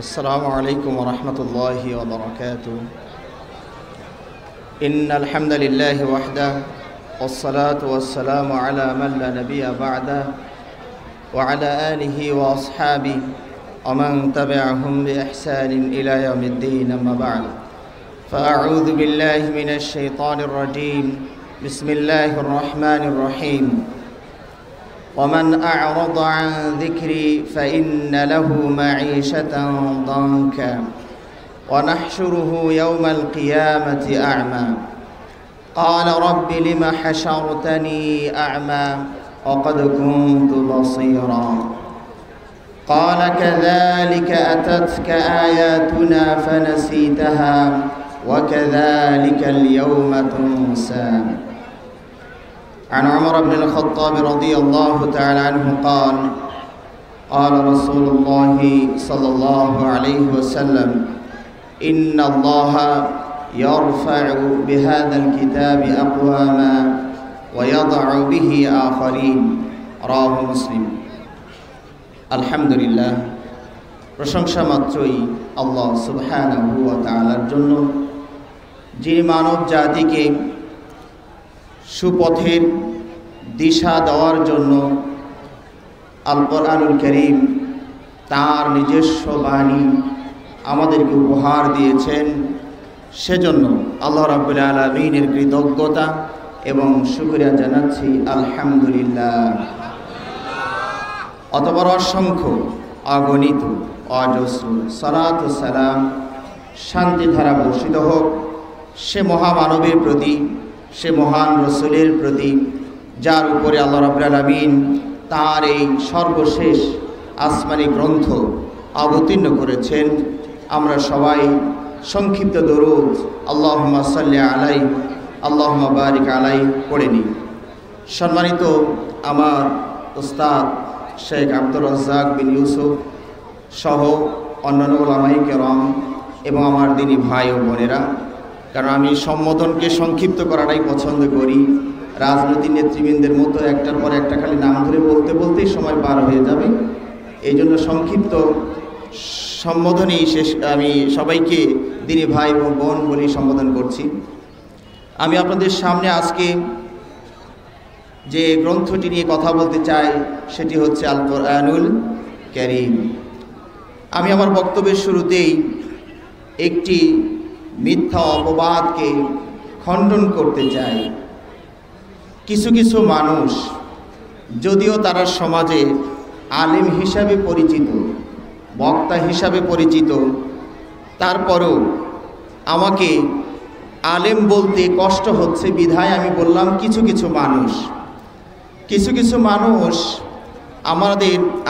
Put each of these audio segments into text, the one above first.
السلام عليكم ورحمة الله وبركاته. إن الحمد لله وحده والصلاة والسلام على من لا نبي بعده وعلى آله وأصحابه ومن تبعهم بإحسان إلى يوم الدين. أما بعد فأعوذ بالله من الشيطان الرجيم. بسم الله الرحمن الرحيم. ومن أعرض عن ذكري فإن له معيشة ضنكا ونحشره يوم القيامة أعمى قال رب لم حشرتني أعمى وقد كنت بصيرا قال كذلك أتتك آياتنا فنسيتها وكذلك اليوم تنسى. عن عمر بن الخطاب رضي الله تعالى عنه قال قال رسول الله صلى الله عليه وسلم إن الله يرفع بهذا الكتاب أقواما ويضع به آخرين. رواه مسلم. الحمد لله, প্রশংসা মাত্রই আল্লাহ সুবহানাহু ওয়া তাআলার জন্য, যিনি মানব জাতিকে সুপথের দিশা দেওয়ার জন্য আল কোরআনুল কারীম তার নিজস্ব বাণী আমাদেরকে উপহার দিয়েছেন। সেজন্য আল্লাহ রাব্বুল আলামিনের কৃতজ্ঞতা এবং শুকরিয়া জানাচ্ছি আলহামদুলিল্লাহ। অতঃপর অসংখ্য অগণিত অজস্র সালাত ও সালাম শান্তি ধারা বর্ষিত হোক সে মহামানবের প্রতি, সে মহান রসুলের প্রতি, যার উপরে আল্লাহ রাব্বুল আলামিন তার এই সর্বশেষ আসমানি গ্রন্থ অবতীর্ণ করেছেন। আমরা সবাই সংক্ষিপ্ত দরুদ আল্লাহুম্মা সাল্লি আলাইহি আল্লাহুম্মা বারিক আলাইহি পড়ে নিই। সম্মানিত আমার উস্তাদ শেখ আব্দুর রাজ্জাক বিন ইউসুফ সহ অন্যান্য উলামায়ে কেরাম এবং আমার দিনী ভাই ও বোনেরা, কারণ আমি সম্বোধনকে সংক্ষিপ্ত করাটাই পছন্দ করি। রাজনৈতিক নেতৃবৃন্দের মতো একটার পর একটা খালি নাম ধরে বলতে বলতেই সময় পার হয়ে যাবে। এই জন্য সংক্ষিপ্ত সম্বোধনই শেষ। আমি সবাইকে দিনী ভাই এবং বোন বলি সম্বোধন করছি। আমি আপনাদের সামনে আজকে যে গ্রন্থটি নিয়ে কথা বলতে চাই সেটি হচ্ছে আল কোরআনুল কারীম। আমি আমার বক্তব্যের শুরুতেই একটি মিথ্যা অপবাদকে খণ্ডন করতে চাই। কিছু কিছু মানুষ, যদিও তারা সমাজে আলেম হিসাবে পরিচিত, বক্তা হিসাবে পরিচিত, তারপরেও আমাকে আলেম বলতে কষ্ট হচ্ছে বিধায় আমি বললাম কিছু কিছু মানুষ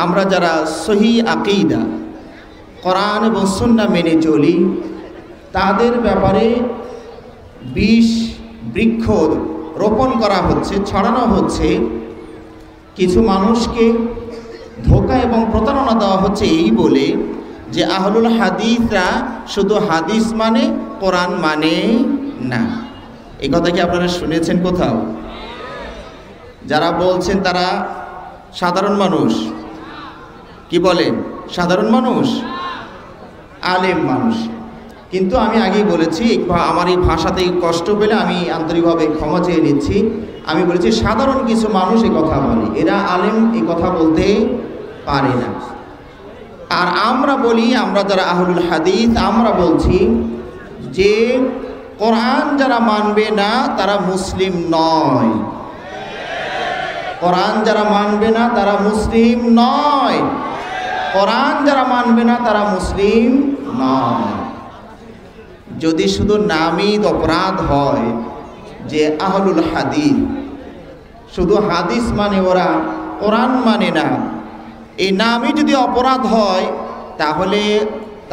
আমরা যারা সহি আকীদা কোরআন এবং সুন্নাহ মেনে চলি, তাদের ব্যাপারে বিষ বৃক্ষ রোপণ করা হচ্ছে, ছড়ানো হচ্ছে। কিছু মানুষকে ধোঁকা এবং প্রতারণা দেওয়া হচ্ছে এই বলে যে আহলুল হাদিসরা শুধু হাদিস মানে, কোরআন মানে না। এই কথা কি আপনারা শুনেছেন কোথাও? যারা বলছেন তারা সাধারণ মানুষ। কি বলেন? সাধারণ মানুষ, আলেম মানুষ। কিন্তু আমি আগেই বলেছি, আমার এই ভাষাতে কষ্ট পেলে আমি আন্তরিকভাবে ক্ষমা চেয়ে নিচ্ছি। আমি বলেছি সাধারণ কিছু মানুষ এই কথা বলে, এরা আলেম এই কথা বলতে পারে না। আর আমরা বলি, আমরা যারা আহলুল হাদিস, আমরা বলছি যে কোরআন যারা মানবে না তারা মুসলিম নয়। কোরআন যারা মানবে না তারা মুসলিম নয়। কোরআন যারা মানবে না তারা মুসলিম নয়। যদি শুধু নামিদ অপরাধ হয় যে আহলুল হাদিস, শুধু হাদিস মানে ওরা, কোরআন মানে না, এই নামই যদি অপরাধ হয়, তাহলে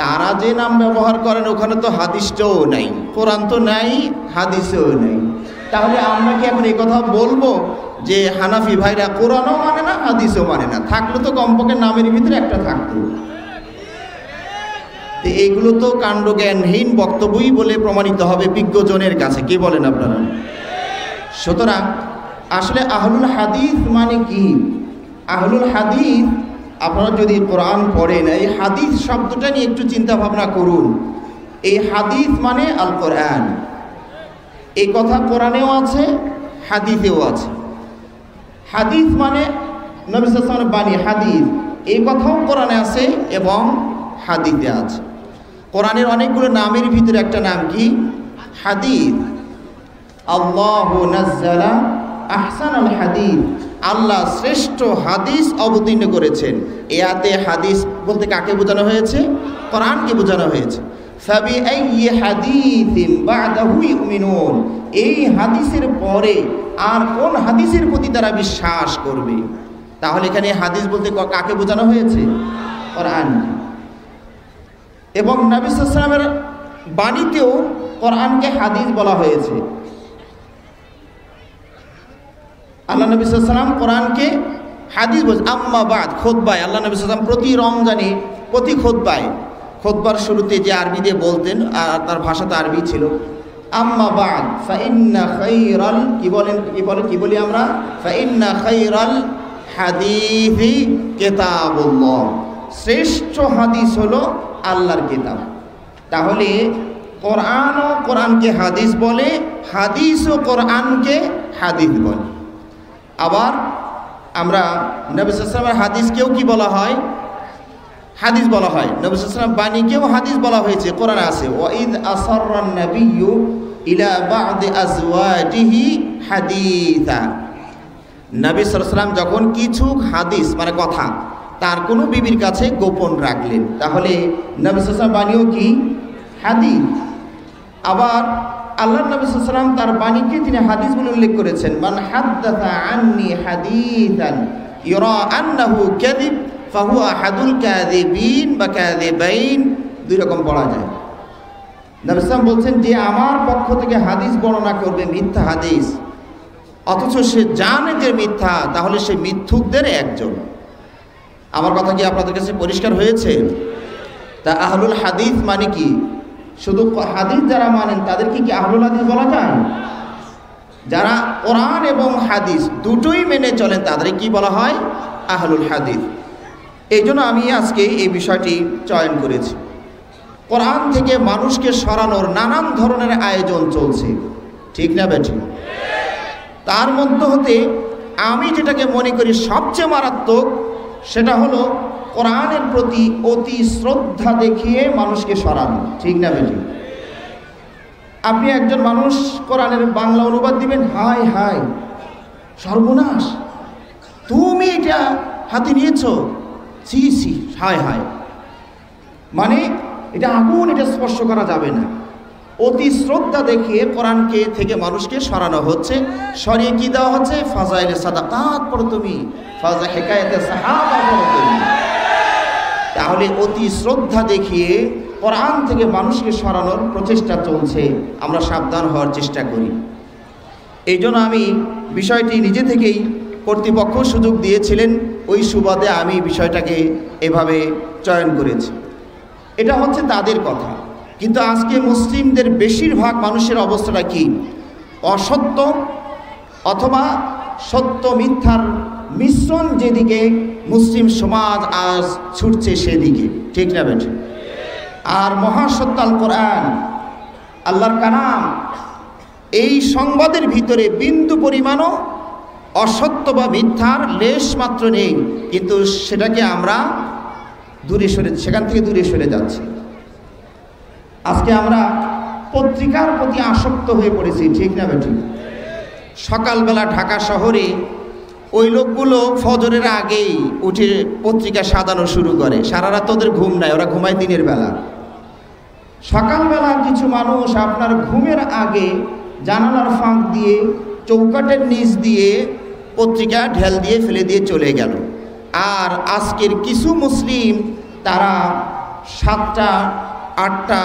তারা যে নাম ব্যবহার করেন ওখানে তো হাদিসটাও নাই, কোরআন তো নাই, হাদিসও নেই। তাহলে আমরা কি এখন এই কথা বলবো যে হানাফি ভাইরা কোরআনও মানে না, হাদিসও মানে না? থাকলে তো কমপক্ষে নামের ভিতরে একটা থাকতো। এইগুলো তো কাণ্ডজ্ঞানহীন বক্তব্যই বলে প্রমাণিত হবে বিজ্ঞজনের কাছে। কি বলেন আপনারা? সুতরাং আসলে আহলুল হাদিস মানে কি? আহলুল হাদিস আপনারা যদি কোরআন পড়েন, এই হাদিস শব্দটা নিয়ে একটু চিন্তা ভাবনা করুন। এই হাদিস মানে আল কোরআন। এই কথা কোরআনেও আছে, হাদিসেও আছে। হাদিস মানে নবী সাল্লাল্লাহু আলাইহি ওয়াসাল্লামের বাণী, হাদিস এই কথাও কোরআনে আছে এবং হাদিসে আছে। কোরআনের অনেকগুলো নামের ভিতরে একটা নাম কি? হাদিস। আল্লাহু নাজ্জালা আহসানাল হাদিস, আল্লাহ শ্রেষ্ঠ হাদিস অবতীর্ণ করেছেন। এতে হাদিস বলতে কাকে বোঝানো হয়েছে? কোরআনকে বোঝানো হয়েছে। ফাবিআইয়ি হাদিসিন বা'দাহু ইউমিনুন, এই হাদিসের পরে আর কোন হাদিসের প্রতি তারা বিশ্বাস করবে? তাহলে এখানে হাদিস বলতে কাকে বোঝানো হয়েছে? কোরআন। এবং নবী সাল্লাল্লাহু আলাইহি ওয়াসাল্লামের বাণীতেও কোরআনকে হাদিস বলা হয়েছে। আল্লাহ নবী সাল্লাল্লাহু আলাইহি ওয়াসাল্লাম কোরআনকে হাদিস বলছে। আম্মা বাদ, খুতবায় আল্লাহ নবী সাল্লাল্লাহু আলাইহি ওয়াসাল্লাম প্রতি রমজানে প্রতি খুতবার শুরুতে যে আরবি দিয়ে বলতেন, আর তার ভাষা তো আরবি ছিল। আম্মা বাদ ফাইন্না খায়রাল, কি বলি আমরা? ফাইন্না খায়রাল হাদিসি কিতাবুল্লাহ, শ্রেষ্ঠ হাদিস হলো আল্লাহর কিতাব। তাহলে কোরআনও কোরআনকে হাদিস বলে, হাদিসও কোরআনকে হাদিস বলে। আবার আমরা নবী সাল্লাল্লাহু আলাইহি ওয়াসাল্লামের হাদিসকেও কি বলা হয়? হাদিস বলা হয়। নবী সাল্লাল্লাহু আলাইহি ওয়াসাল্লাম বাণীকেও হাদিস বলা হয়েছে, কোরআনে আছে ওয়াইদ আসাররান নাবিয়্যু ইলা বা'দি আজওয়াজিহি হাদিসা। নবী সাল্লাল্লাহু আলাইহি ওয়াসাল্লাম যখন কিছু হাদিস মানে কথা তার কোনো বিবির কাছে গোপন রাখলেন, তাহলে নবী সাল্লাল্লাহু আলাইহি ওয়াসাল্লাম বাণীও কি? হাদিস। আবার আল্লাহ নবী সাল্লাল্লাহু আলাইহি ওয়াসাল্লাম তার বাণীকে তিনি হাদিস বলে উল্লেখ করেছেন। মান হাদ্দাসা আন্নি হাদিসান ইউরা আন্নাহু কাযিব ফাহুয়া আহাদুল কাযিবিন বা কাযিবাইন, দুই রকম পড়া যায়। নবী সাল্লাল্লাহু আলাইহি ওয়াসাল্লাম বলছেন, যে আমার পক্ষ থেকে হাদিস বর্ণনা করবে মিথ্যা হাদিস, অথচ সে জানে যে মিথ্যা, তাহলে সে মিথ্যুকদের একজন। আমার কথা কি আপনাদের কাছে পরিষ্কার হয়েছে? তা আহলুল হাদিস মানে কি? শুধু হাদিস যারা মানেন তাদেরকে কি আহলুল হাদিস বলা যায়? যারা কোরআন এবং হাদিস দুটোই মেনে চলেন তাদের কি বলা হয়? আহলুল হাদিস। এই জন্য আমি আজকে এই বিষয়টি চয়ন করেছি। কোরআন থেকে মানুষকে সরানোর নানান ধরনের আয়োজন চলছে, ঠিক না বেঠি? তার মধ্য হতে আমি যেটাকে মনে করি সবচেয়ে মারাত্মক, সেটা হলো কোরআনের প্রতি অতি শ্রদ্ধা দেখিয়ে মানুষকে সরানো, ঠিক না বেঠি? আপনি একজন মানুষ কোরআনের বাংলা অনুবাদ দিবেন, হায় হায় সর্বনাশ, তুমি এটা হাতে নিয়েছো, সি সি, হায় হায়, মানে এটা আগুন, এটা স্পর্শ করা যাবে না। অতি শ্রদ্ধা দেখিয়ে কোরআনকে থেকে মানুষকে সরানো হচ্ছে। সরিয়ে কি দেওয়া হচ্ছে? ফাজাইলে সাদাকাত পড়ো তুমি, ফাজা হিকায়াতে সাহাবা পড়ো তুমি। তাহলে অতি শ্রদ্ধা দেখিয়ে কোরআন থেকে মানুষকে সরানোর প্রচেষ্টা চলছে, আমরা সাবধান হওয়ার চেষ্টা করি। এই জন্য আমি বিষয়টি নিজে থেকেই, কর্তৃপক্ষ সুযোগ দিয়েছিলেন, ওই সুবাদে আমি বিষয়টাকে এভাবে চয়ন করেছি। এটা হচ্ছে তাদের কথা। কিন্তু আজকে মুসলিমদের বেশিরভাগ মানুষের অবস্থাটা কি? অসত্য অথবা সত্য মিথ্যার মিশ্রণ যেদিকে মুসলিম সমাজ আজ ছুটছে সেদিকে, ঠিক না বেঠে? আর মহাসত্য আল কোরআন, আল্লাহর কালাম, এই সংবাদের ভিতরে বিন্দু পরিমাণও অসত্য বা মিথ্যার লেশ মাত্র নেই, কিন্তু সেটাকে আমরা সেখান থেকে দূরে সরে যাচ্ছি। আজকে আমরা পত্রিকার প্রতি আসক্ত হয়ে পড়েছি, ঠিক না বেঠি? সকালবেলা ঢাকা শহরে ওই লোকগুলো ফজরের আগেই উঠে পত্রিকা সাজানো শুরু করে, সারা রাত ওদের ঘুম নাই, ওরা ঘুমায় দিনের বেলা। সকালবেলা কিছু মানুষ আপনার ঘুমের আগে জানালার ফাঁক দিয়ে, চৌকাটের নিচ দিয়ে পত্রিকা ঢেল দিয়ে ফেলে দিয়ে চলে গেল। আর আজকের কিছু মুসলিম তারা 7টা, 8টা,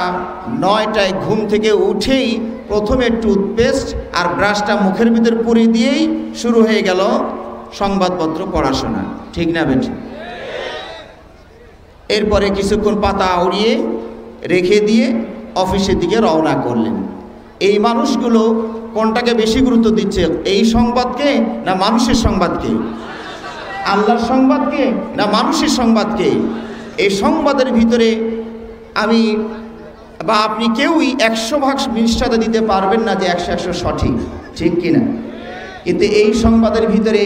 9টায় ঘুম থেকে উঠেই প্রথমে টুথপেস্ট আর ব্রাশটা মুখের ভিতর পুরে দিয়েই শুরু হয়ে গেল সংবাদপত্র পড়াশোনা, ঠিক না বেঠি? এরপরে কিছুক্ষণ পাতা উড়িয়ে রেখে দিয়ে অফিসের দিকে রওনা করলেন। এই মানুষগুলো কোনটাকে বেশি গুরুত্ব দিচ্ছে, এই সংবাদকে না মানুষের সংবাদকে? আল্লাহর সংবাদকে না মানুষের সংবাদকে? এই সংবাদের ভিতরে আমি বা আপনি কেউই 100% নিশ্চয়তা দিতে পারবেন না যে 100 সঠিক, ঠিক কিনা? কিন্তু এই সংবাদের ভিতরে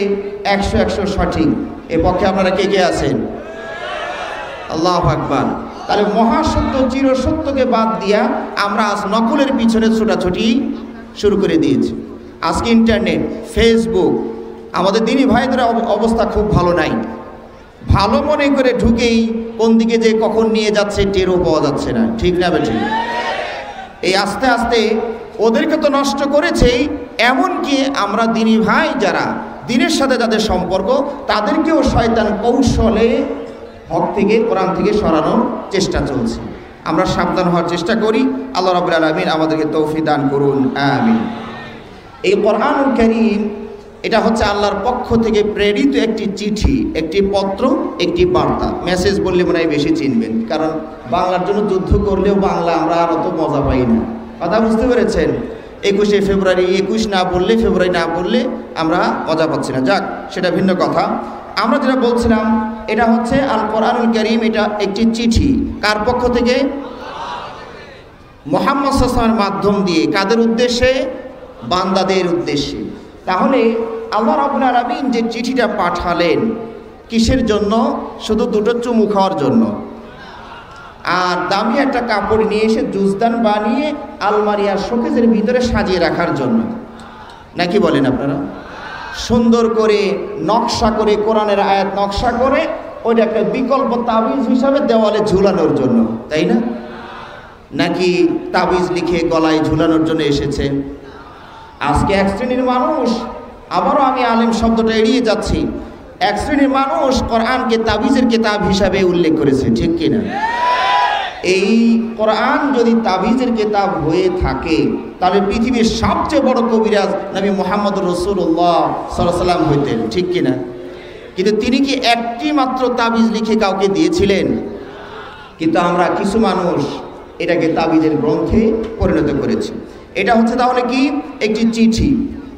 100 সঠিক। এ পক্ষে আপনারা কে কে আছেন? আল্লাহু আকবার। তাহলে মহাসত্য চিরসত্যকে বাদ দিয়া আমরা আজ নকলের পিছনে ছোটাছুটি শুরু করে দিয়েছি। আজকে ইন্টারনেট, ফেসবুক, আমাদের দিনী ভাইদের অবস্থা খুব ভালো নাই। ভালো মনে করে ঢুকেই কোন দিকে যে কখন নিয়ে যাচ্ছে টেরও পাওয়া যাচ্ছে না, ঠিক না বেঠিক? এই আস্তে আস্তে ওদেরকে তো নষ্ট করেছেই, এমনকি আমরা দিনী ভাই যারা দিনের সাথে যাদের সম্পর্ক তাদেরকেও শয়তান কৌশলে হক থেকে কোরআন থেকে সরানোর চেষ্টা চলছে। আমরা সাবধান হওয়ার চেষ্টা করি। আল্লাহ রাব্বুল আলামিন আমাদেরকে তৌফিক দান করুন, আমিন। এই কোরআনুল কারীম এটা হচ্ছে আল্লাহর পক্ষ থেকে প্রেরিত একটি চিঠি, একটি পত্র, একটি বার্তা। মেসেজ বললে মনে হয় বেশি চিনবেন, কারণ বাংলার জন্য যুদ্ধ করলেও বাংলা আমরা আর অত মজা পাই না। কথা বুঝতে পেরেছেন? 21শে ফেব্রুয়ারি 21 না বললে, ফেব্রুয়ারি না বললে আমরা মজা পাচ্ছি না। যাক, সেটা ভিন্ন কথা। আমরা যেটা বলছিলাম, এটা হচ্ছে আল কোরআনুল কারীম, এটা একটি চিঠি। কার পক্ষ থেকে? মুহাম্মদ সাল্লাল্লাহু আলাইহি ওয়াসাল্লামের মাধ্যম দিয়ে। কাদের উদ্দেশ্যে? বান্দাদের উদ্দেশ্যে। তাহলে আল্লাহ রাব্বুল আলামিন যে চিঠিটা পাঠালেন কিসের জন্য? শুধু দুটো চুমু খাওয়ার জন্য, আর দামি একটা কাপড় নিয়ে এসে জুজদান বানিয়ে আলমারি আর শোকেসের ভিতরে সাজিয়ে রাখার জন্য, নাকি বলেন আপনারা? সুন্দর করে নকশা করে, কোরআনের আয়াত নকশা করে ওইটা একটা বিকল্প তাবিজ হিসাবে দেওয়ালে ঝুলানোর জন্য, তাই না? নাকি তাবিজ লিখে গলায় ঝুলানোর জন্য এসেছে? আজকে এক শ্রেণীর মানুষ, আবারও আমি আলেম শব্দটা এড়িয়ে যাচ্ছি, এক শ্রেণীর মানুষ কোরআনকে তাবিজের কিতাব হিসাবে উল্লেখ করেছে, ঠিক কিনা? এই কোরআন যদি তাবিজের কিতাব হয়ে থাকে তাহলে পৃথিবীর সবচেয়ে বড় কবিরাজ নবী মুহাম্মদ রাসূলুল্লাহ সাল্লাল্লাহু আলাইহি ওয়াসাল্লাম হইতেন, ঠিক কিনা? কিন্তু তিনি কি একটি মাত্র তাবিজ লিখে কাউকে দিয়েছিলেন? কিন্তু আমরা কিছু মানুষ এটাকে তাবিজের গ্রন্থে পরিণত করেছি। এটা হচ্ছে তাহলে কি? একটি চিঠি।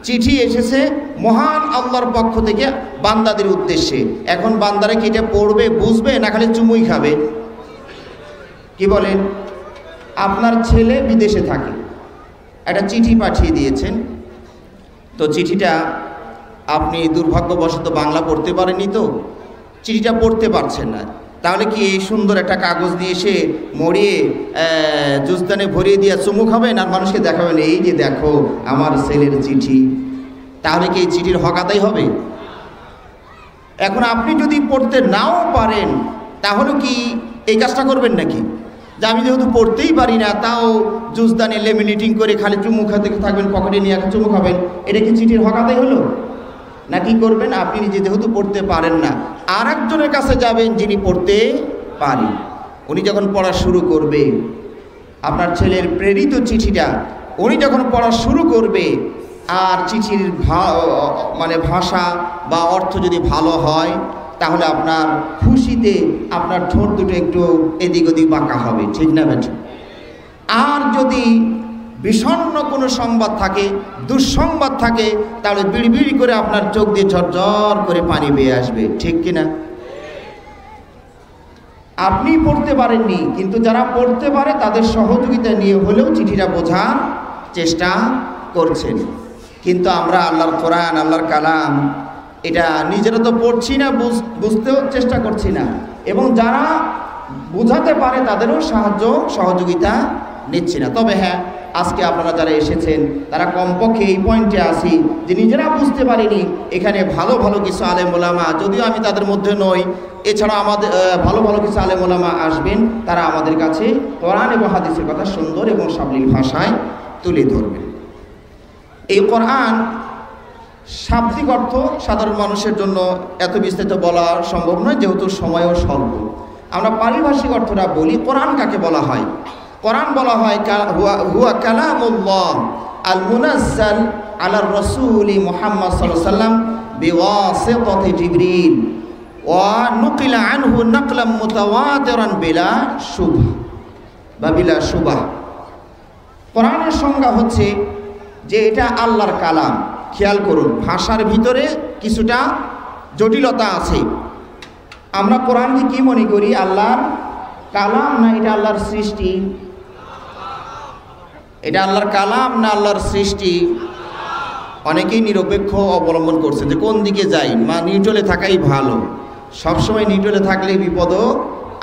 চিঠি এসেছে মহান আল্লাহর পক্ষ থেকে বান্দাদের উদ্দেশ্যে। এখন বান্দারা কি এটা পড়বে, বুঝবে, না খালি চুমুই খাবে? কি বলেন? আপনার ছেলে বিদেশে থাকে, একটা চিঠি পাঠিয়ে দিয়েছেন, তো চিঠিটা আপনি দুর্ভাগ্যবশত বাংলা পড়তে পারেননি, তো চিঠিটা পড়তে পারছেন না। তাহলে কি এই সুন্দর একটা কাগজ নিয়ে এসে মরিয়ে জুজদানে ভরিয়ে দিয়ে চুমু খাবেন আর মানুষকে দেখাবেন, এই যে দেখো আমার ছেলের চিঠি? তাহলে কি এই চিঠির হক আদায় হবে? এখন আপনি যদি পড়তে নাও পারেন তাহলে কি এই কাজটা করবেন নাকি? যে আমি যেহেতু পড়তেই পারি না, তাও জুজদানে লেমিনেটিং করে খালি চুমু খাতে থাকবেন, পকেটে নিয়ে চুমু খাবেন, এটা কি চিঠির হক আদায় হলো? না কি করবেন? আপনি নিজে যেহেতু পড়তে পারেন না, আর একজনের কাছে যাবেন যিনি পড়তে পারেন। উনি যখন পড়া শুরু করবে, আপনার ছেলের প্রেরিত চিঠিটা উনি যখন পড়া শুরু করবে, আর চিঠির ভাষা বা অর্থ যদি ভালো হয় তাহলে আপনার খুশিতে আপনার ঠোঁট দুটো একটু এদিক ওদিক বাঁকা হবে, ঠিক না বেঠিক? আর যদি বিষণ্ণ কোনো সংবাদ থাকে, দুঃসংবাদ থাকে, তাহলে বিড়বিড় করে আপনার চোখ দিয়ে ঝরঝর করে পানি বেয়ে আসবে, ঠিক কিনা? আপনি পড়তে পারেননি, কিন্তু যারা পড়তে পারে তাদের সহযোগিতা নিয়ে হলেও চিঠিটা বোঝার চেষ্টা করছেন। কিন্তু আমরা আল্লাহর কোরআন, আল্লাহর কালাম, এটা নিজেরা তো পড়ছি না, বুঝতেও চেষ্টা করছি না, এবং যারা বোঝাতে পারে তাদেরও সহযোগিতা নিচ্ছি না। তবে হ্যাঁ, আজকে আপনারা যারা এসেছেন তারা কমপক্ষে এই পয়েন্টে আসি যে নিজেরা বুঝতে পারিনি, এখানে ভালো ভালো কিছু আলেম ওলামা, যদিও আমি তাদের মধ্যে নই, এছাড়া আমাদের ভালো ভালো কিছু আলেম ওলামা আসবেন, তারা আমাদের কাছে কোরআন এবং হাদিসের কথা সুন্দর এবং সাবলীল ভাষায় তুলে ধরবেন। এই কোরআন শাব্দিক অর্থ সাধারণ মানুষের জন্য এত বিস্তারিত বলা সম্ভব নয়, যেহেতু সময়ও স্বল্প। আমরা পারিভাষিক অর্থটা বলি। কোরআন কাকে বলা হয়? কোরআন বলা হয় হুয়া কালামুল্লাহ আল মুনাজ্জাল আলা রাসূলি মুহাম্মদ সাল্লাল্লাহু আলাইহি ওয়াসাল্লাম বিওয়াসিতাতি জিবরিল ওয়া নুকিলা আনহু নাকলাম মুতাওয়াতিরান বিলা শুবহা বা বিলা শুবহা। কোরআনের সংজ্ঞা হচ্ছে যে এটা আল্লাহর কালাম। খেয়াল করুন, ভাষার ভিতরে কিছুটা জটিলতা আছে। আমরা কোরআনকে কি মনে করি? আল্লাহর কালাম না এটা আল্লাহর সৃষ্টি? এটা আল্লাহর কালাম না আল্লাহর সৃষ্টি? অনেকেই নিরপেক্ষ অবলম্বন করছে যে কোন দিকে যাই, নিউট্রালে থাকাই ভালো। সবসময় নিউট্রালে থাকলে বিপদও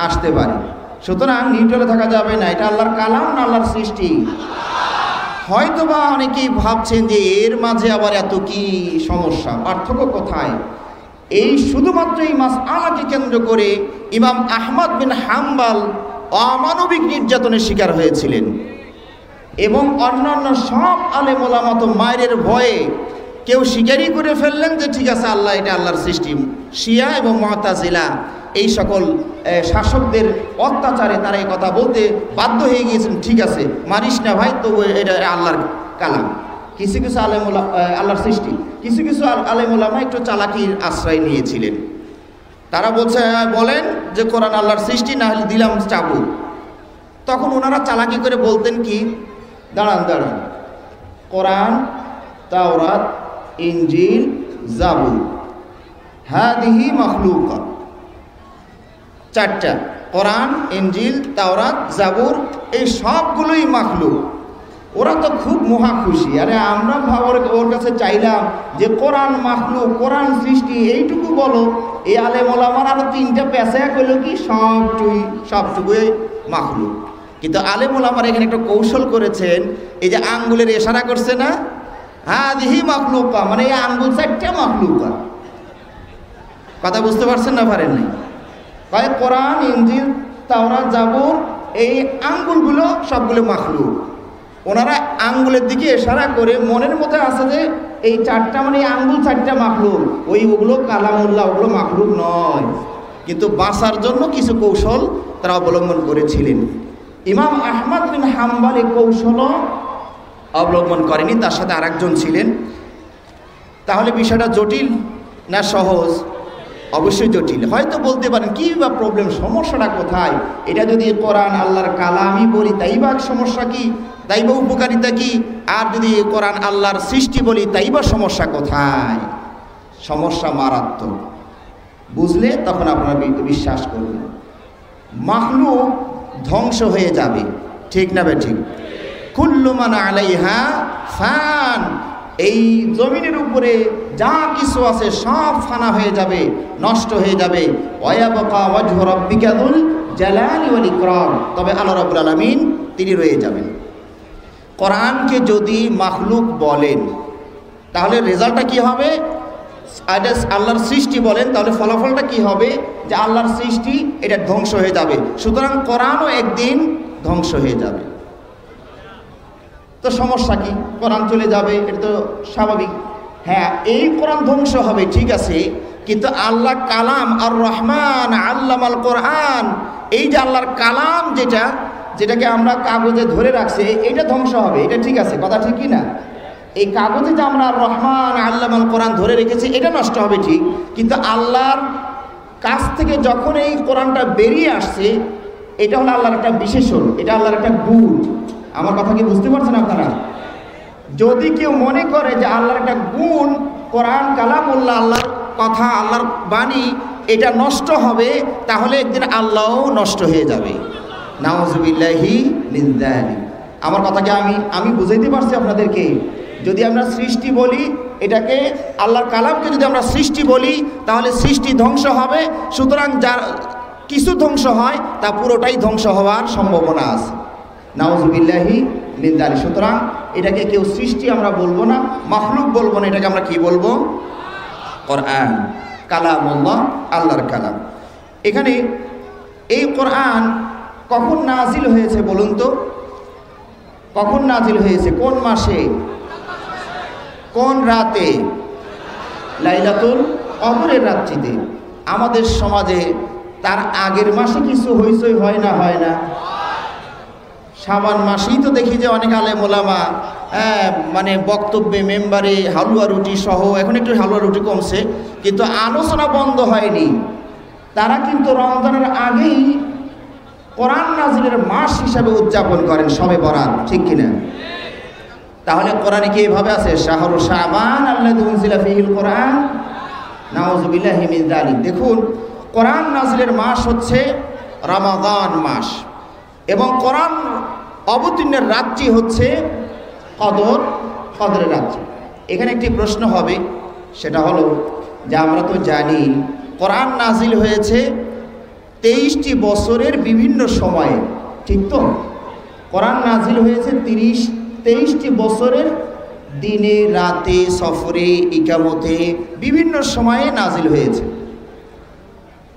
আসতে পারে। সুতরাং নিউট্রালে থাকা যাবে না। এটা আল্লাহর কালাম না আল্লাহর সৃষ্টি? হয়তোবা অনেকেই ভাবছেন যে এর মাঝে আবার এত কি সমস্যা, পার্থক্য কোথায়? এই শুধুমাত্র এই মাসআলাকে কেন্দ্র করে ইমাম আহমদ বিন হাম্বল অমানবিক নির্যাতনের শিকার হয়েছিলেন এবং অন্যান্য সব আলেম ওলামা তো মায়ের ভয়ে কেউ স্বীকারই করে ফেললেন যে ঠিক আছে আল্লাহ এটা আল্লাহর সৃষ্টি। শিয়া এবং মুতাজিলা এই সকল শাসকদের অত্যাচারে তারা এই কথা বলতে বাধ্য হয়ে গিয়েছেন, ঠিক আছে মারিস না ভাই, তো এটা আল্লাহর কালাম। কিছু কিছু আল্লাহর সৃষ্টি, কিছু কিছু আলেম ওলামা একটু চালাকির আশ্রয় নিয়েছিলেন। তারা বলেন যে কোরআন আল্লাহর সৃষ্টি, না হলে দিলাম চাবুক। তখন ওনারা চালাকি করে বলতেন কি, দাঁড়ান, কোরআন, তাওরাত, ইনজিল, জাবুর, হাদিহি মাখলুকা। চারটা, কোরআন, ইনজিল, তাওরাত, জাবুর, এই সবগুলোই মাখলুক। ওরা তো খুব মহা খুশি। আরে আমরা ওর কাছে চাইলাম যে কোরআন মাখলুক, কোরআন সৃষ্টি, এইটুকু বলো। এই আলেম ওলামার আরো তিনটা পেঁচা কইল কি সবটুকুই মাখলুক। কিন্তু আলেম ওলামার এখানে একটা কৌশল করেছেন, এই যে আঙ্গুলের ইশারা করছে না, হাদিহি মাখলুকা, মানে এই আঙ্গুল চারটা মাখলুকা। কথা বুঝতে পারছেন না পারেন নাই? কয় কোরআন, ইনজিল, তাওরাত, জাবুর, এই আঙ্গুলগুলো সবগুলো মাখলুক। ওনারা আঙ্গুলের দিকে ইশারা করে মনের মধ্যে আছে যে এই চারটা মানে এই আঙ্গুল চারটা মাখলুক, ওগুলো কালামুল্লাহ, ওগুলো মাখলুক নয়। কিন্তু বাঁচার জন্য কিছু কৌশল তারা অবলম্বন করেছিলেন। ইমাম আহমদ বিন হাম্বল এই কৌশলও অবলম্বন করেনি, তার সাথে আরেকজন ছিলেন। তাহলে বিষয়টা জটিল না সহজ? অবশ্যই জটিল। হয়তো বলতে পারেন কি বা প্রবলেম, সমস্যাটা কোথায়? এটা যদি কোরআন আল্লাহর কালামই বলি তাই বা সমস্যা কি, তাই বা উপকারিতা কি? আর যদি কোরআন আল্লাহর সৃষ্টি বলি তাই বা সমস্যা কোথায়? সমস্যা মারাত্মক। বুঝলে তখন আপনারা বিশ্বাস করবেন। মাখলুক ধ্বংস হয়ে যাবে, ঠিক না ঠিক? কুল্লু মান আলাইহা ফান, এই জমিনের উপরে যা কিছু আছে সব ফানা হয়ে যাবে, নষ্ট হয়ে যাবে। ওয়ায়াবকা ওয়াজহু রাব্বিকা যুল জালালি ওয়াল ইকরাম, তবে আল্লাহ রাব্বুল আলামিন তিনি রয়ে যাবেন। কোরআনকে যদি মাখলুক বলেন তাহলে রেজাল্টটা কি হবে? আল্লাহর সৃষ্টি বলেন তাহলে ফলাফলটা কি হবে? যে আল্লাহর সৃষ্টি এটা ধ্বংস হয়ে যাবে। সুতরাং কোরআনও একদিন ধ্বংস হয়ে যাবে। তো সমস্যা কি? কোরআন চলে যাবে, এটা তো স্বাভাবিক। হ্যাঁ, এই কোরআন ধ্বংস হবে ঠিক আছে, কিন্তু আল্লাহ কালাম আর রহমান আল্লামাল কোরআন, এই যে আল্লাহর কালাম যেটাকে আমরা কাগজে ধরে রাখছি, এটা ধ্বংস হবে। এটা ঠিক আছে, কথা ঠিক কি না? এই কাগজে যে আমরা রহমান আল্লামাল কোরআন ধরে রেখেছি এটা নষ্ট হবে ঠিক, কিন্তু আল্লাহর কাছ থেকে যখন এই কোরআনটা বেরিয়ে আসছে, এটা হলো আল্লাহর একটা বিশেষণ, এটা আল্লাহর একটা গুণ। আমার কথা কি বুঝতে পারছেন আপনারা? যদি কেউ মনে করে যে আল্লাহর একটা গুণ, কোরআন কালামুল্লাহ, আল্লাহর কথা, আল্লাহর বাণী, এটা নষ্ট হবে, তাহলে একদিন আল্লাহও নষ্ট হয়ে যাবে। নাউযুবিল্লাহি মিন যালিক। আমার কথাকে আমি বুঝাইতে পারছি আপনাদেরকে? যদি আমরা সৃষ্টি বলি, এটাকে আল্লাহর কালামকে যদি আমরা সৃষ্টি বলি তাহলে সৃষ্টি ধ্বংস হবে। সুতরাং যার কিছু ধ্বংস হয় তা পুরোটাই ধ্বংস হওয়ার সম্ভাবনা আছে। নাউযুবিল্লাহি মিন যালিক। সুতরাং এটাকে কেউ সৃষ্টি আমরা বলবো না, মাখলুক বলবো না, এটাকে আমরা কি বলবো? কোরআন কালামুল্লাহ, আল্লাহর কালাম। এখানে এই কোরআন কখন নাজিল হয়েছে বলুন তো? কখন নাজিল হয়েছে? কোন মাসে? কোন রাতে? লাইলাতুল কদরের রাত্রিতে। আমাদের সমাজে তার আগের মাসে কিছু হইচই হয় না? হয় না? শাবান মাসেই তো দেখি যে অনেক আলেম ওলামা মানে বক্তব্যে, মেম্বারে হালুয়া রুটি সহ, এখন একটু হালুয়া রুটি কমছে, কিন্তু আলোচনা বন্ধ হয়নি। তারা কিন্তু রমজানের আগেই কোরআন নাজিলের মাস হিসাবে উদযাপন করেন, শবে বরাত, ঠিক কিনা? তাহলে কোরআনে কি এইভাবে আছে? শাহরু শাবান আল্লাযী উনজিলা ফীহিল কোরআন, নাউযুবিল্লাহি মিন যালিক। দেখুন, কোরআন নাজিলের মাস হচ্ছে রমাদান মাস, এবং কোরআন অবতীর্ণের রাত্রি হচ্ছে কদরের রাত্রি। এখানে একটি প্রশ্ন হবে, সেটা হলো যে আমরা তো জানি কোরআন নাজিল হয়েছে 23টি বছরের বিভিন্ন সময়ে, ঠিক তো? কোরআন নাজিল হয়েছে 23টি বছরের দিনে, রাতে, সফরে, ইকামতে, বিভিন্ন সময়ে নাজিল হয়েছে।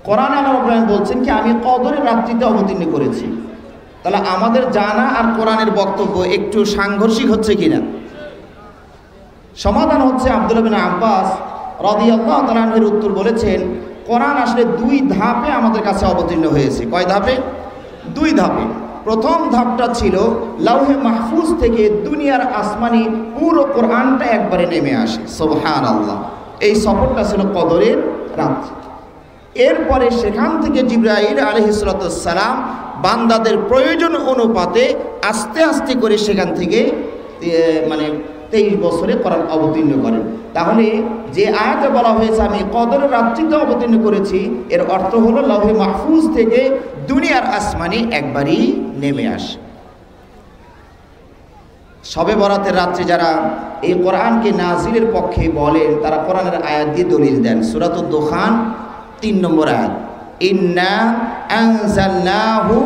কোরআন আমার ইব্রাহিম বলছেন কি আমি কদরের রাত্রিতে অবতীর্ণ করেছি। তাহলে আমাদের জানা আর কোরআনের বক্তব্য একটু সাংঘর্ষিক হচ্ছে কিনা? সমাধান হচ্ছে আব্দুল্লাহ বিন আব্বাস রাদিয়াল্লাহু তাআলা আনহুর উত্তর বলেছেন, কোরআন আসলে 2 ধাপে আমাদের কাছে অবতীর্ণ হয়েছে। কয় ধাপে? 2 ধাপে। প্রথম ধাপটা ছিল লাউহে মাহফুজ থেকে দুনিয়ার আসমানি পুরো কোরআনটা একবারে নেমে আসে, সুবহানাল্লাহ। এই সফরটা ছিল কদরের রাত। এরপরে সেখান থেকে জিবরাইল আলাইহিস সালাম বান্দাদের প্রয়োজন অনুপাতে আস্তে আস্তে করে সেখান থেকে 23 বছরে কোরআন অবতীর্ণ করেন। তাহলে যে আয়াতে বলা হয়েছে আমি কদরের রাত্রিতে অবতীর্ণ করেছি, এর অর্থ হলো লাউহে মাহফুজ থেকে দুনিয়ার আসমানে একবারই নেমে আসে। শবে বরাতের রাত্রে যারা এই কোরআনকে নাজিলের পক্ষে বলেন, তারা কোরআনের আয়াত দিয়ে দলিল দেন। সূরাতুদ দুখান 3 নম্বর আয়াত, ইন্না আনজালনাহু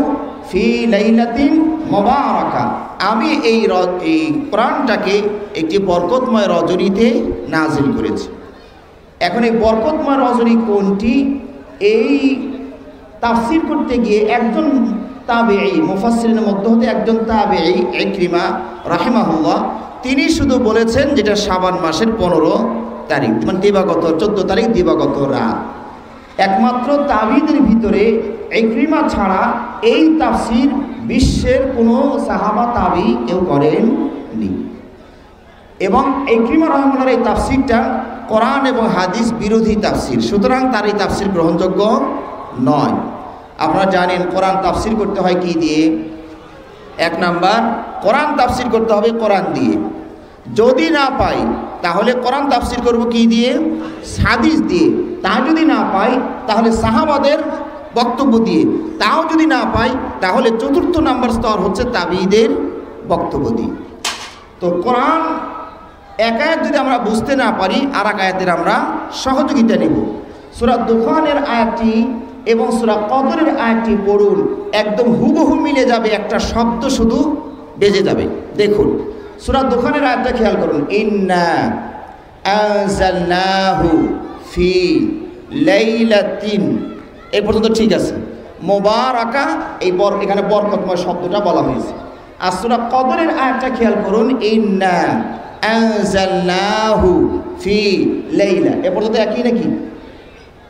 ফি লাইলাতিন মুবারাকা, আমি এই কোরআনটাকে একটি বরকতময় রজনীতে নাজিল করেছি। এখন এই বরকতময় রজনী কোনটি, এই তাফসীর করতে গিয়ে একজন তাবেঈ, মুফাসসিরিনের মধ্যে হতে একজন তাবেঈ ইকরিমা রাহিমাহুল্লাহ, তিনি শুধু বলেছেন যেটা শাবান মাসের 15 তারিখ, মানে দিবাগত 14 তারিখ দিবাগত রাত। একমাত্র তাবিদের ভিতরে ইকরিমা ছাড়া এই তাফসীর বিশ্বের কোনো সাহাবা তাবি কেউ করেননি, এবং ইকরিমা রাহিমাহুল্লাহর এই তাফসীরটা কোরআন এবং হাদিস বিরোধী তাফসীর, সুতরাং তার এই তাফসীর গ্রহণযোগ্য নয়। আপনারা জানেন কোরআন তাফসীর করতে হয় কি দিয়ে? 1 নাম্বার, কোরআন তাফসীর করতে হবে কোরআন দিয়ে। যদি না পাই তাহলে কোরআন তাফসীর করব কি দিয়ে? হাদিস দিয়ে। তা যদি না পাই তাহলে সাহাবাদের বক্তব্য দিয়ে। তাও যদি না পাই তাহলে 4র্থ নাম্বার স্তর হচ্ছে তাবিঈদের বক্তব্য দিয়ে। তো কোরআন এক আয়াত যদি আমরা বুঝতে না পারি, আর এক আয়াতের আমরা সহযোগিতা নেব। সূরা দুখানের আয়াতটি এবং সূরা কদরের আয়াতটি পড়ুন, একদম হুবহু মিলে যাবে, একটা শব্দ শুধু বেজে যাবে। দেখুন সূরা দুখানের আয়াতটা খেয়াল করুন, ইন্না আনজালনাহু ফি লাইলাতিন, এই পর্যন্ত ঠিক আছে। মুবারাকা, এখানে বরকতময় শব্দটা বলা হয়েছে। আর সূরা কদরের আয়াতটা খেয়াল করুন, ইন্না আনজালনাহু ফি লাইলা, এ পর্যন্ত একই নাকি?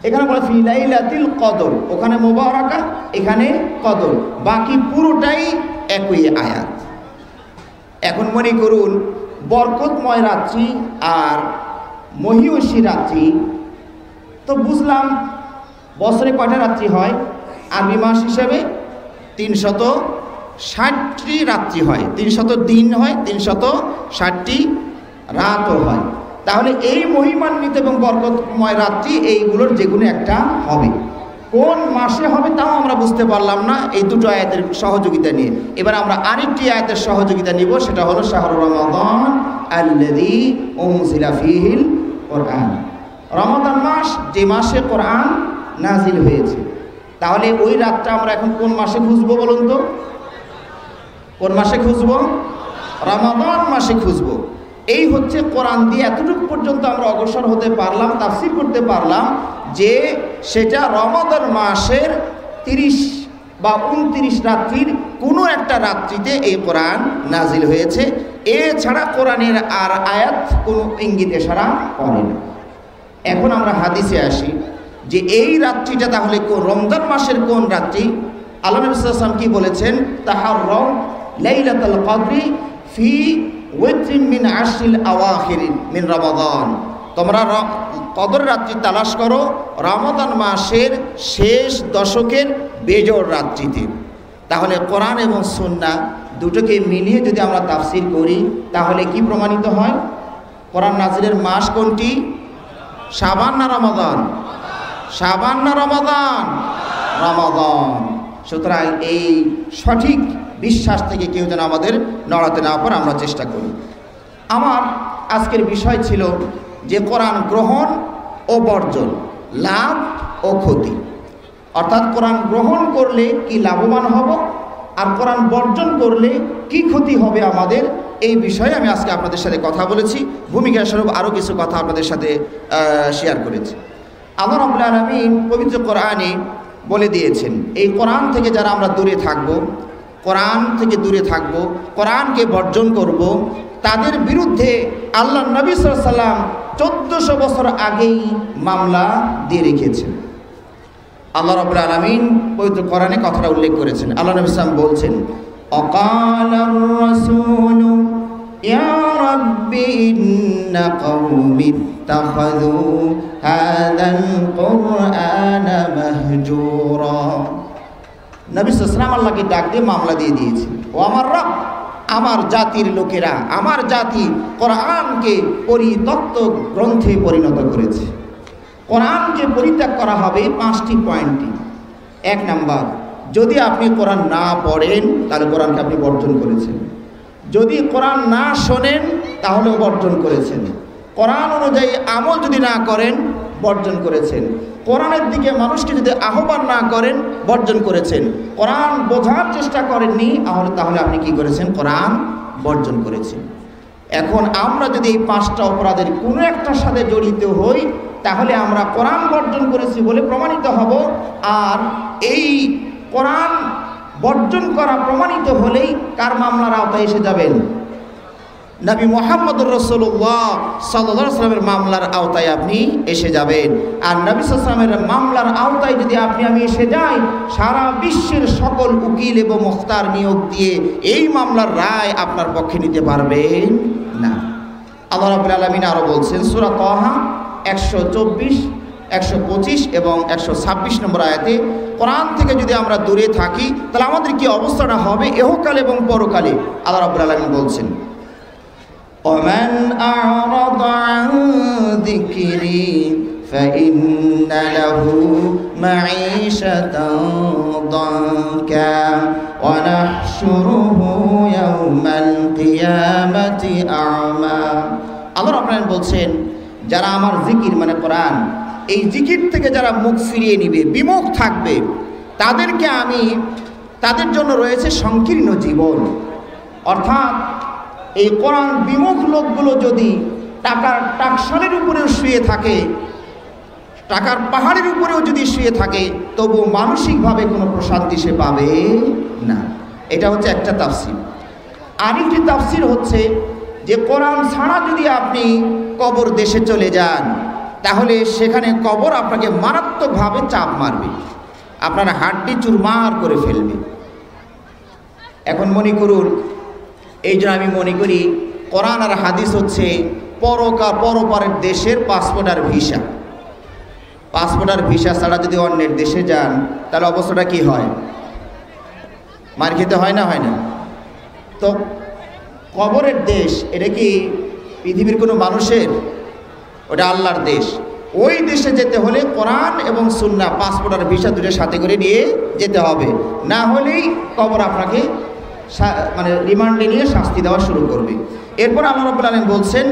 এখানে বলা ফি লাইলাতিল কদর, ওখানে মুবারাকা, এখানে কদর, বাকি পুরোটাই একই আয়াত। এখন মনে করুন বরকতময় রাত্রি আর মহিয়সী রাত্রি, তো বুঝলাম বছরে কয়টা রাত্রি হয়? আরবি মাস হিসেবে 360টি রাত্রি হয়, 300 দিন হয়, 360টি রাতও হয়। তাহলে এই মহিমান্বিত এবং বরকতময় রাত্রি এইগুলোর যে কোনো একটা হবে। কোন মাসে হবে তাও আমরা বুঝতে পারলাম না এই দুটো আয়াতের সহযোগিতা নিয়ে। এবার আমরা আরেকটি আয়াতের সহযোগিতা নিব, সেটা হলো শাহরু রমাদান আল্লাযী উনজিলা ফীহিল কোরআন, রমাদান মাস যে মাসে কোরআন নাজিল হয়েছে। তাহলে ওই রাতটা আমরা এখন কোন মাসে খুঁজবো বলুন তো? কোন মাসে খুঁজবো? রমাদান মাসে খুঁজবো। এই হচ্ছে কোরআন দিয়ে এতটুকু পর্যন্ত আমরা অগ্রসর হতে পারলাম, তাফসীর করতে পারলাম যে সেটা রমাদান মাসের 30 বা 29 রাত্রির কোনো একটা রাত্রিতে এই কোরআন নাজিল হয়েছে। এছাড়া কোরআনের আর আয়াত কোনো ইঙ্গিত ইশারা করে না। এখন আমরা হাদিসে আসি যে এই রাত্রিটা তাহলে রমজান মাসের কোন রাত্রি? আল্লাহ নবী সাল্লাল্লাহু আলাইহি ওয়াসাল্লাম কি বলেছেন? তাহাররাউ লাইলাতুল কদরি ফি ওয়াত্রিন মিন আশরিল আওয়াখির মিন রমাদান, তোমরা কদর রাত্রি তালাশ করো রমাদান মাসের শেষ দশকের বেজোড় রাত্রিতে। তাহলে কোরআন এবং সুন্নাহ দুটোকে মিলিয়ে যদি আমরা তাফসীর করি তাহলে কি প্রমাণিত হয়? কোরআন নাজিলের মাস কোনটি? শাবান না রমাদান? শাবান না রমাদান? রমাদান। সুতরাং এই সঠিক বিশ্বাস থেকে কেউ যেন আমাদের নড়াতে না পারে, আমরা চেষ্টা করি। আমার আজকের বিষয় ছিল যে কোরআন গ্রহণ ও বর্জন, লাভ ও ক্ষতি। অর্থাৎ কোরআন গ্রহণ করলে কি লাভবান হব, আর কোরআন বর্জন করলে কি ক্ষতি হবে আমাদের, এই বিষয়ে আমি আজকে আপনাদের সাথে কথা বলেছি। ভূমিকা স্বরূপ আরও কিছু কথা আপনাদের সাথে শেয়ার করেছি। আল্লাহ রাব্বুল আলামিন পবিত্র কোরআনে বলে দিয়েছেন, এই কোরআন থেকে যারা আমরা দূরে থাকব, কোরআন থেকে দূরে থাকব, কোরআনকে বর্জন করব, তাদের বিরুদ্ধে আল্লাহ নবী সাল্লাল্লাহু আলাইহি ওয়াসাল্লাম 1400 বছর আগেই মামলা দিয়ে রেখেছেন। আল্লাহ রাব্বুল আলামিন পবিত্র কোরআনে কথাটা উল্লেখ করেছেন। আল্লাহ নবী সাল্লাল্লাহু আলাইহি ওয়াসাল্লাম বলছেন, অকালার রাসূল ইয়া রাব্বি ইন্না কওমি ইত্তাখাযু হাযাল কুরআনা মাহজুরা। নবী সাল্লাল্লাহু আলাইহি ওয়াসাল্লাম আল্লাহকে ডাক দিয়ে মামলা দিয়ে দিয়েছেন, ও আমার রব, আমার জাতির লোকেরা, আমার জাতি কোরআনকে পরিত্যক্ত গ্রন্থে পরিণত করেছে। কোরআনকে পরিত্যাগ করা হবে 5টি পয়েন্টে। 1 নাম্বার, যদি আপনি কোরআন না পড়েন তাহলে কোরআনকে আপনি বর্জন করেছেন। যদি কোরআন না শোনেন তাহলেও বর্জন করেছেন। কোরআন অনুযায়ী আমল যদি না করেন বর্জন করেছেন। কোরআনের দিকে মানুষকে যদি আহ্বান না করেন বর্জন করেছেন। কোরআন বোঝার চেষ্টা করেননি তাহলে আপনি কি করেছেন? কোরআন বর্জন করেছেন। এখন আমরা যদি এই 5টা অপরাধের কোনো একটার সাথে জড়িত হই তাহলে আমরা কোরআন বর্জন করেছি বলে প্রমাণিত হব। আর এই কোরআন বর্জন করা প্রমাণিত হলেই কার মামলার আওতায় এসে যাবেন? নবী মুহাম্মদুর রাসূলুল্লাহ সাল্লাল্লাহু আলাইহি ওয়াসাল্লামের মামলার আওতায় আপনি এসে যাবেন। আর নবী সাল্লাল্লাহু আলাইহি ওয়াসাল্লামের মামলার আওতায় যদি আমি এসে যাই, সারা বিশ্বের সকল উকিল এবং মুখতার নিয়োগ দিয়ে এই মামলার রায় আপনার পক্ষে নিতে পারবেন না। আল্লাহ রাব্বুল আলামিন আরো বলছেন সূরা তাহা 124, 125 এবং 126 নম্বর আয়াতে, কোরআন থেকে যদি আমরা দূরে থাকি তাহলে আমাদের কি অবস্থাটা হবে ইহকালে এবং পরকালে। আল্লাহ রাব্বুল আলামিন বলছেন, ومن أعرض عن ذكري فإن له معيشة ضنكا ونحشره يوم القيامة أعمى। আল্লাহ রাব্বুল আলামিন বলছেন, যারা আমার জিকির মানে কোরআন, এই জিকির থেকে যারা মুখ ফিরিয়ে নিবে, বিমুখ থাকবে, তাদের জন্য রয়েছে সংকীর্ণ জীবন। অর্থাৎ এই কোরআন বিমুখ লোকগুলো যদি টাকার টাকশালের উপরেও শুয়ে থাকে, টাকার পাহাড়ের উপরেও যদি শুয়ে থাকে, তবু মানসিকভাবে কোনো প্রশান্তি সে পাবে না। এটা হচ্ছে একটা তাফসীর। আরেকটি তাফসীর হচ্ছে যে কোরআন ছাড়া যদি আপনি কবর দেশে চলে যান তাহলে সেখানে কবর আপনাকে মারাত্মকভাবে চাপ মারবে, আপনার হাড্ডি চুরমার করে ফেলবে। এখন মনে করুন, এই জন্য আমি মনে করি কোরআন আর হাদিস হচ্ছে পরপারের দেশের পাসপোর্ট আর ভিসা। পাসপোর্ট আর ভিসা ছাড়া যদি অন্যের দেশে যান তাহলে অবস্থাটা কি হয়? মার খেতে হয় না? তো কবরের দেশ এটা কি পৃথিবীর কোনো মানুষের? ওটা আল্লাহর দেশ। ওই দেশে যেতে হলে কোরআন এবং সুন্নাহ, পাসপোর্ট আর ভিসা দুটোর সাথে করে নিয়ে যেতে হবে, না হলেই কবর আপনাকে মানে রিমান্ডে নিয়ে শাস্তি দেওয়া শুরু করবে। এরপর আল্লাহ রাব্বুল আলামিন বলছেন,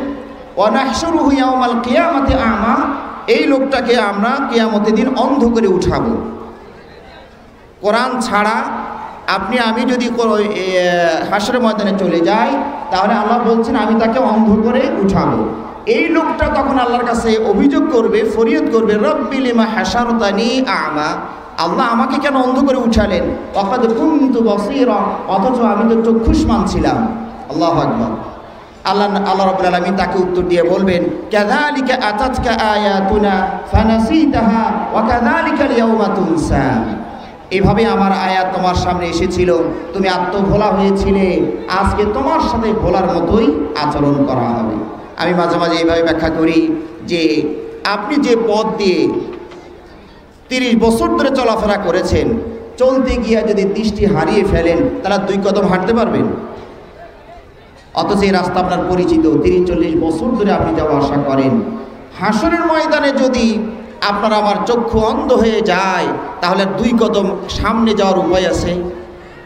ওয়ানাহশুরুহু ইয়াওমাল কিয়ামাতি আমা, এই লোকটাকে আমরা কিয়ামতের দিন অন্ধ করে উঠাবো। কোরআন ছাড়া আমি যদি হাসরের ময়দানে চলে যাই তাহলে আল্লাহ বলছেন আমি তাকে অন্ধ করে উঠাবো। এই লোকটা তখন আল্লাহর কাছে অভিযোগ করবে, ফরিয়াদ করবে, রব্বি লিমা হাসারতানি আমা, আল্লাহ আমাকে কেন অন্ধ করে উঠালেন? ওয়াকাদ কুনতু বাসীরা, অথচ আমি তো চক্ষুষ্মান ছিলাম। আল্লাহু আকবার। আল্লাহ রাব্বুল আলামিন তাকে উত্তর দিয়ে বলবেন, কাযালিকা আতাতকা আয়াতুনা ফানাসিতাহা ওয়া কাযালিকাল ইয়াওমা তুনসা, এভাবে আমার আয়াত তোমার সামনে এসেছিল, তুমি আত্মভোলা হয়েছিলে, আজকে তোমার সাথে ভোলার মতোই আচরণ করা হবে। আমি মাঝে মাঝে এইভাবে ব্যাখ্যা করি যে আপনি যে পথ দিয়ে 30 বছর ধরে চলাফেরা করেছেন, চলতে গিয়ে যদি দৃষ্টি হারিয়ে ফেলেন তাহলে 2 কদম হাঁটতে পারবেন? অথচ এই রাস্তা আপনার পরিচিত, 30-40 বছর ধরে আপনি যাওয়া আসা করেন, হাসরের ময়দানে যদি আপনার আমার চক্ষু অন্ধ হয়ে যায় তাহলে 2 কদম সামনে যাওয়ার উপায় আছে।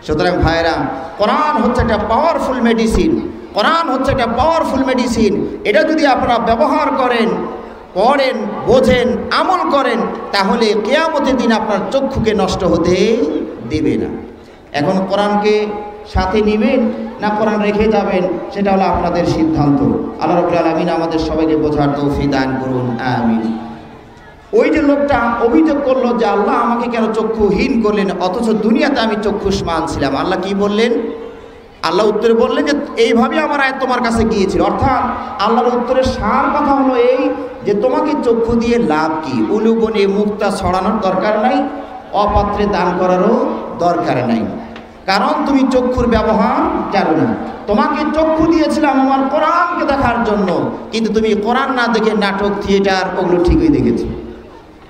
সুতরাং ভাইরা, কোরআন হচ্ছে একটা পাওয়ারফুল মেডিসিন। কোরআন হচ্ছে একটা পাওয়ারফুল মেডিসিন। এটা যদি আপনারা ব্যবহার করেন, পড়েন, বোঝেন, আমল করেন, তাহলে কিয়ামতের দিন আপনার চক্ষুকে নষ্ট হতে দেবে না। এখন কোরআনকে সাথে নেবেন না কোরআন রেখে যাবেন, সেটা হলো আপনাদের সিদ্ধান্ত। আল্লাহ রাব্বুল আলামিন আমাদের সবাইকে বোঝার তৌফিক দান করুন, আমিন। ওই যে লোকটা অভিযোগ করলো যে আল্লাহ আমাকে কেন চক্ষুহীন করলেন, অথচ দুনিয়াতে আমি চক্ষুষ্মান ছিলাম। আল্লাহ কি বললেন? আল্লাহ উত্তরে বললেন যে এইভাবে আমার আয়াত তোমার কাছে গিয়েছিল। অর্থাৎ আল্লাহর উত্তরের সার কথা হলো এই যে তোমাকে চক্ষু দিয়ে লাভ কি? উলুবনে মুক্তা ছড়ানোর দরকার নাই, অপাত্রে দান করারও দরকার নাই, কারণ তুমি চক্ষুর ব্যবহার জানো না। তোমাকে চক্ষু দিয়েছিলাম আমার কোরআনকে দেখার জন্য, কিন্তু তুমি কোরআন না দেখে নাটক, থিয়েটার ওগুলো ঠিকই দেখেছো।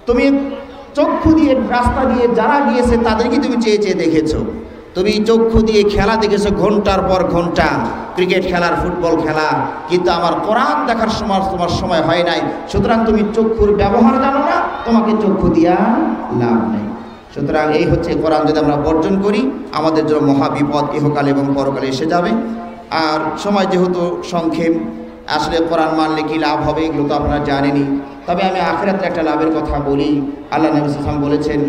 তুমি চক্ষু দিয়ে রাস্তা দিয়ে যারা গিয়েছে তাদেরকে তুমি চেয়ে চেয়ে দেখেছো। তুমি চক্ষু দিয়ে খেলা দেখেছো ঘন্টার পর ঘন্টা, ক্রিকেট খেলার, ফুটবল খেলা, কিন্তু আমার কোরআন দেখার সময় তোমার সময় হয় নাই। সুতরাং তুমি চক্ষুর ব্যবহার জানো না, তোমাকে চক্ষু দিয়া লাভ নেই। সুতরাং এই হচ্ছে কোরআন যদি আমরা বর্জন করি আমাদের জন্য মহাবিপদ ইহকালে এবং পরকালে এসে যাবে। আর সময় যেহেতু সংক্ষেপ, আসলে কোরআন মানলে কি লাভ হবে এগুলো তো আপনারা জানেনই। তবে আমি আখিরাতে একটা লাভের কথা বলি। আল্লাহ নবী সাল্লাল্লাহু আলাইহি ওয়াসাল্লাম বলেছেন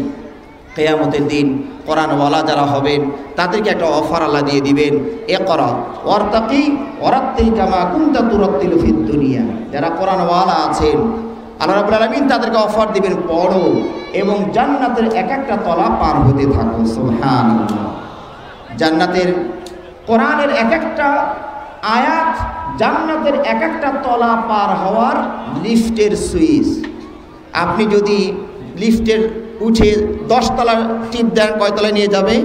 কিয়ামতের দিন কোরআনওয়ালা যারা হবেন তাদেরকে একটা অফার আল্লাহ দিয়ে দিবেন, ইকরা ওয়ারতাকি ওয়ারাত্তিল কামা কুনতা তুরাত্তিলু ফিদ দুনিয়া। যারা কোরআনওয়ালা আছেন আল্লাহ রাব্বুল আলামিন তাদেরকে অফার দিবেন, পড়ো এবং জান্নাতের এক একটা তলা পার হতে থাকো। সুবহানাল্লাহ। জান্নাতের কোরআনের এক একটা আয়াত জান্নাতের এক একটা তলা পার হওয়ার লিফটের সুইচ। আপনি যদি লিফটের উঠে 10 তলার টিপ দেন, কয় তলায় নিয়ে যাবে?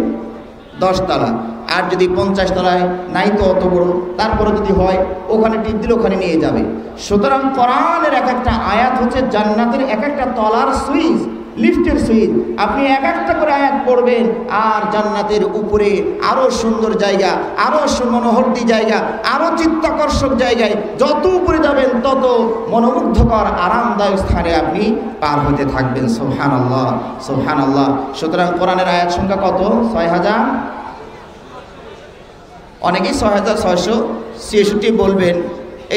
10 তলা। আর যদি 50 তলায়, নাই তো অত বড়, তারপরে যদি হয় ওখানে টিপ দিলে ওখানে নিয়ে যাবে। সুতরাং কোরআনের এক একটা আয়াত হচ্ছে জান্নাতের এক একটা তলার সুইচ, লিফটের সুইচ। আপনি এক একটা করে আয়াত পড়বেন আর জান্নাতের উপরে আরও সুন্দর জায়গা, আরও মনোহরদী জায়গা, আরও চিত্তাকর্ষক জায়গায় যত উপরে যাবেন তত মনোমুগ্ধকর আরামদায়ক স্থানে আপনি পার হতে থাকবেন। সুবহানাল্লাহ, সুবহানাল্লাহ। সুতরাং কোরআনের আয়াত সংখ্যা কত? 6000। অনেকেই 6666 বলবেন।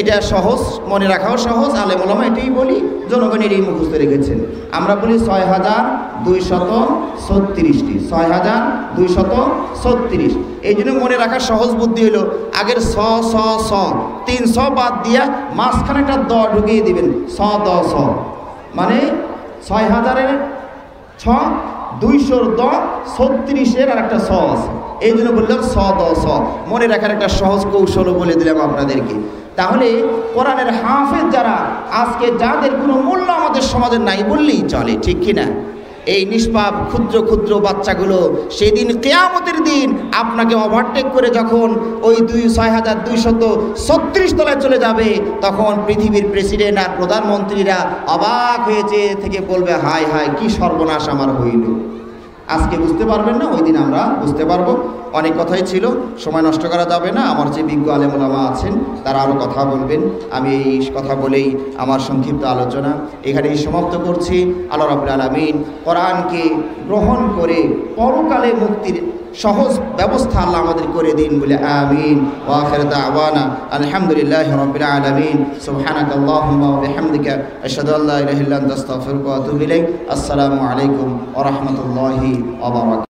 এটা সহজ, মনে রাখাও সহজ। আলেম ওলামা এটাই বলি, জনগণের এই মুখস্থ রেখেছেন। আমরা বলি 6236টি, 6236। এই জন্য মনে রাখার সহজ বুদ্ধি হলো আগের স 300 বাদ দিয়া মাঝখানে একটা দ ঢুকিয়ে দিবেন, স দ স, মানে 6000-এর 6, 200-র দ, 36-এর আর একটা স আছে। এই জন্য বললাম স দ স। মনে রাখার একটা সহজ কৌশলও বলে দিলাম আপনাদেরকে। তাহলে কোরআনের হাফেজ যারা আজকে, যাদের কোনো মূল্য আমাদের সমাজে নাই বললেই চলে, ঠিক কিনা? এই নিষ্পাপ ক্ষুদ্র ক্ষুদ্র বাচ্চাগুলো সেদিন কিয়ামতের দিন আপনাকে ওভারটেক করে যখন ওই 6236 তলায় চলে যাবে, তখন পৃথিবীর প্রেসিডেন্ট আর প্রধানমন্ত্রীরা অবাক হয়েছে থেকে বলবে, হায় হায় কি সর্বনাশ আমার হইল। আজকে বুঝতে পারবেন না, ওই দিন আমরা বুঝতে পারবো। অনেক কথাই ছিল, সময় নষ্ট করা যাবে না। আমার যে বিজ্ঞ আলেম ওলামা আছেন তারা আরও কথা বলবেন। আমি এই কথা বলেই আমার সংক্ষিপ্ত আলোচনা এখানেই সমাপ্ত করছি। আল্লাহ রাব্বুল আলামিন কোরআনকে গ্রহণ করে পরকালে মুক্তির সহজ ব্যবস্থা আল্লাহ আমাদের করে দিন বলে আমিন। ওয়া আখিরু দাওয়ানা আলহামদুলিল্লাহি রাব্বিল আলামিন। সুবহানাকাল্লাহুম্মা ওয়া বিহামদিকা আশহাদু আল্লা ইলাহা ইল্লা আনতা আস্তাগফিরুকা ওয়া আতুবু ইলাইক। আসসালামু আলাইকুম ওয়া রাহমাতুল্লাহি ওয়া বারাকাতুহু।